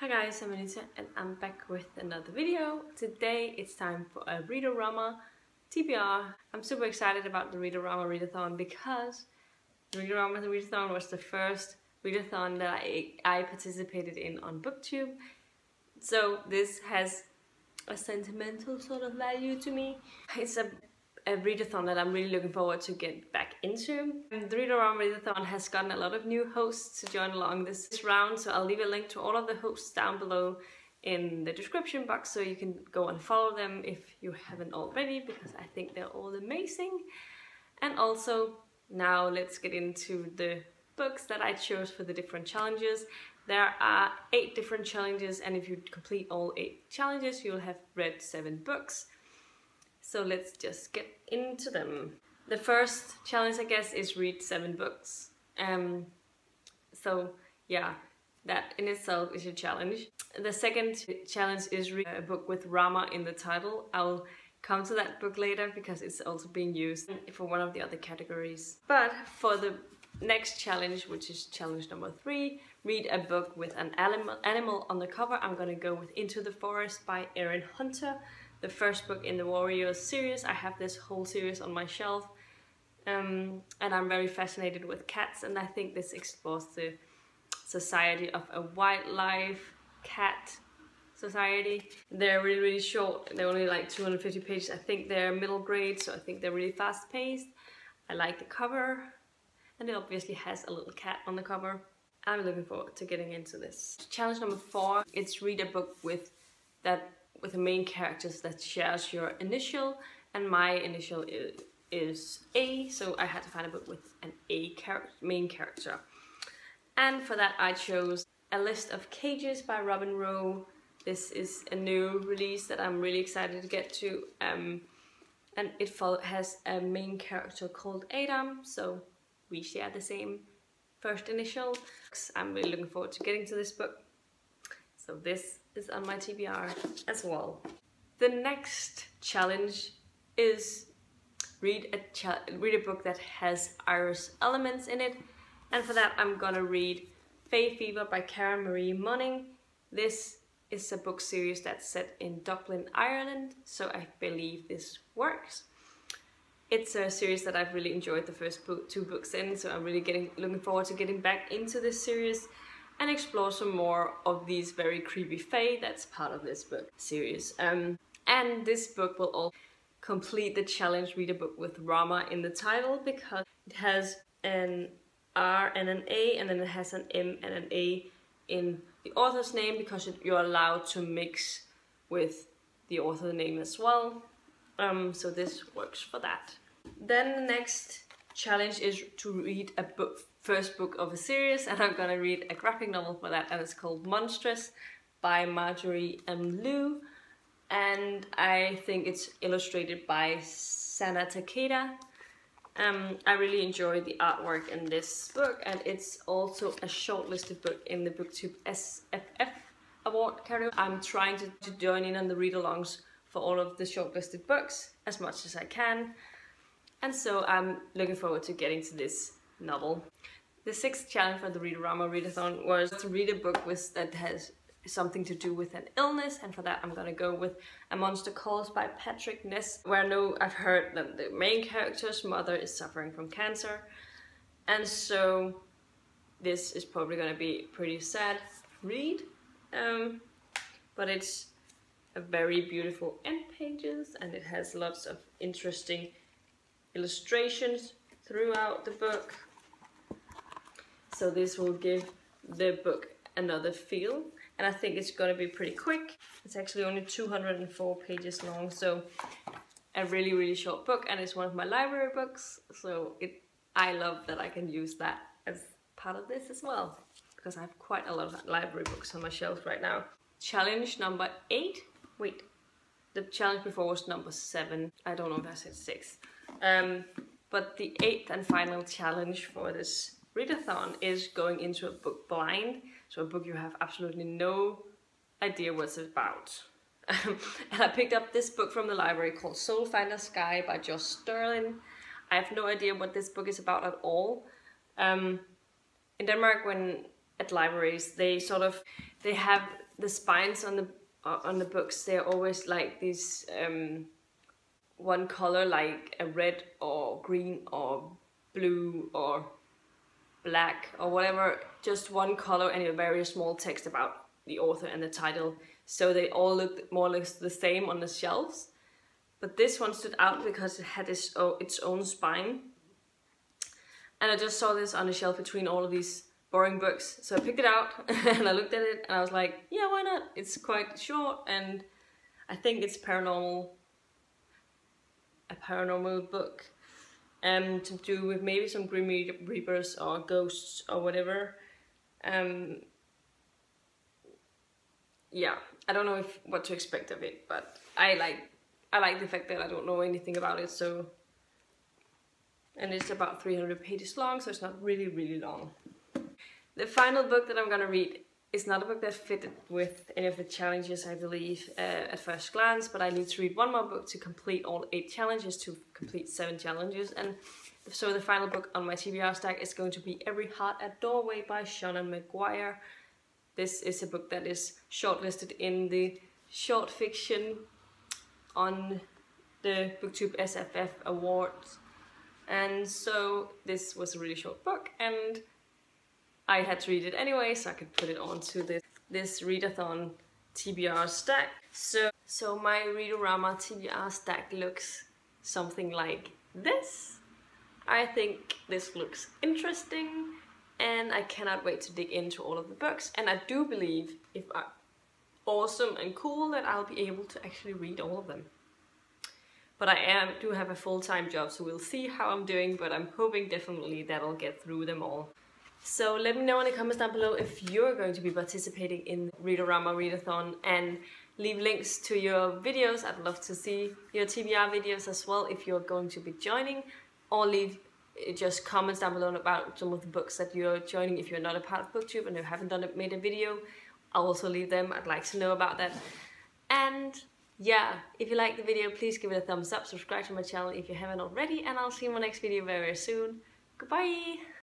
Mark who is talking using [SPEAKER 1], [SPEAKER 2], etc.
[SPEAKER 1] Hi guys, I'm Anita and I'm back with another video. Today it's time for a Read-O-Rama TBR. I'm super excited about the Read-O-Rama Readathon because the Read-O-Rama Readathon was the first readathon that I participated in on BookTube. So this has a sentimental sort of value to me. It's a readathon that I'm really looking forward to get back into. And the Read-O-Rama Readathon has gotten a lot of new hosts to join along this round, so I'll leave a link to all of the hosts down below in the description box so you can go and follow them if you haven't already, because I think they're all amazing. And also, now let's get into the books that I chose for the different challenges. There are 8 different challenges, and if you complete all 8 challenges, you'll have read 7 books. So let's just get into them. The first challenge, I guess, is read 7 books. So yeah, that in itself is a challenge. The second challenge is read a book with Rama in the title. I'll come to that book later because it's also being used for one of the other categories. But for the next challenge, which is challenge number 3, read a book with an animal on the cover. I'm gonna go with Into the Forest by Erin Hunter. The first book in the Warriors series. I have this whole series on my shelf, and I'm very fascinated with cats, and I think this explores the society of a wildlife cat society. They're really short, they're only like 250 pages. I think they're middle grade, so I think they're really fast paced. I like the cover, and it obviously has a little cat on the cover. I'm looking forward to getting into this. Challenge number 4, it's read a book with the main characters that shares your initial, and my initial is A, so I had to find a book with an A main character. And for that I chose A List of Cages by Robin Rowe. This is a new release that I'm really excited to get to, and it has a main character called Adam, so we share the same first initial. I'm really looking forward to getting to this book. So this is on my TBR as well. The next challenge is read a book that has Irish elements in it, and for that I'm gonna read Fae Fever by Karen Marie Monning. This is a book series that's set in Dublin, Ireland, so I believe this works. It's a series that I've really enjoyed the first 2 books in, so I'm really looking forward to getting back into this series and explore some more of these very creepy fae that's part of this book series. And this book will all complete the challenge, read a book with Rama in the title, because it has an R and an A, and then it has an M and an A in the author's name, because you're allowed to mix with the author name as well. So this works for that. Then the next challenge is to read a first book of a series, and I'm gonna read a graphic novel for that, and it's called Monstrous by Marjorie M. Liu, and I think it's illustrated by Sana Takeda. I really enjoy the artwork in this book, and it's also a shortlisted book in the BookTube SFF award category. I'm trying to join in on the read-alongs for all of the shortlisted books as much as I can, and so I'm looking forward to getting to this novel. The 6th challenge for the Read-O-Rama Readathon was to read a book that has something to do with an illness, and for that I'm gonna go with A Monster Calls by Patrick Ness, where I've heard that the main character's mother is suffering from cancer, and so this is probably gonna be a pretty sad read, but it's a very beautiful end pages, and it has lots of interesting illustrations throughout the book. So this will give the book another feel, and I think it's gonna be pretty quick. It's actually only 204 pages long, so a really short book, and it's one of my library books, so I love that I can use that as part of this as well, because I have quite a lot of library books on my shelf right now. Challenge number 8. Wait, the challenge before was number 7. I don't know if I said 6. But the 8th and final challenge for this readathon is going into a book blind, so a book you have absolutely no idea what it's about. And I picked up this book from the library called Soul Finder Sky by Josh Sterling. I have no idea what this book is about at all. In Denmark, when at libraries, they have the spines on the books, they're always like these one color, like a red or green or blue or black or whatever, just one color and a very small text about the author and the title. So they all looked more or less the same on the shelves. But this one stood out because it had its own spine. And I just saw this on the shelf between all of these boring books. So I picked it out and I looked at it and I was like, yeah, why not? It's quite short and I think it's a paranormal book. To do with maybe some Grim Reapers or ghosts or whatever. Yeah, I don't know what to expect of it, but I like the fact that I don't know anything about it, so... And it's about 300 pages long, so it's not really long. The final book that I'm gonna read is not a book that fitted with any of the challenges, I believe, at first glance, but I need to read one more book to complete all 8 challenges, to complete 7 challenges, and so the final book on my TBR stack is going to be Every Heart a Doorway by Seanan McGuire. This is a book that is shortlisted in the short fiction on the BookTube SFF Awards. And so this was a really short book and I had to read it anyway, so I could put it onto this Readathon TBR stack. So my Read-O-Rama TBR stack looks something like this. I think this looks interesting and I cannot wait to dig into all of the books, and I do believe, if I'm awesome and cool, that I'll be able to actually read all of them. But I do have a full-time job, so we'll see how I'm doing, but I'm hoping definitely that I'll get through them all. So let me know in the comments down below if you're going to be participating in Read-O-Rama Readathon, and leave links to your videos. I'd love to see your TBR videos as well if you're going to be joining, or leave just comments down below about some of the books that you're joining if you're not a part of BookTube and you haven't made a video. I'll also leave them. I'd like to know about that. And yeah, if you like the video, please give it a thumbs up, subscribe to my channel if you haven't already, and I'll see you in my next video very soon. Goodbye!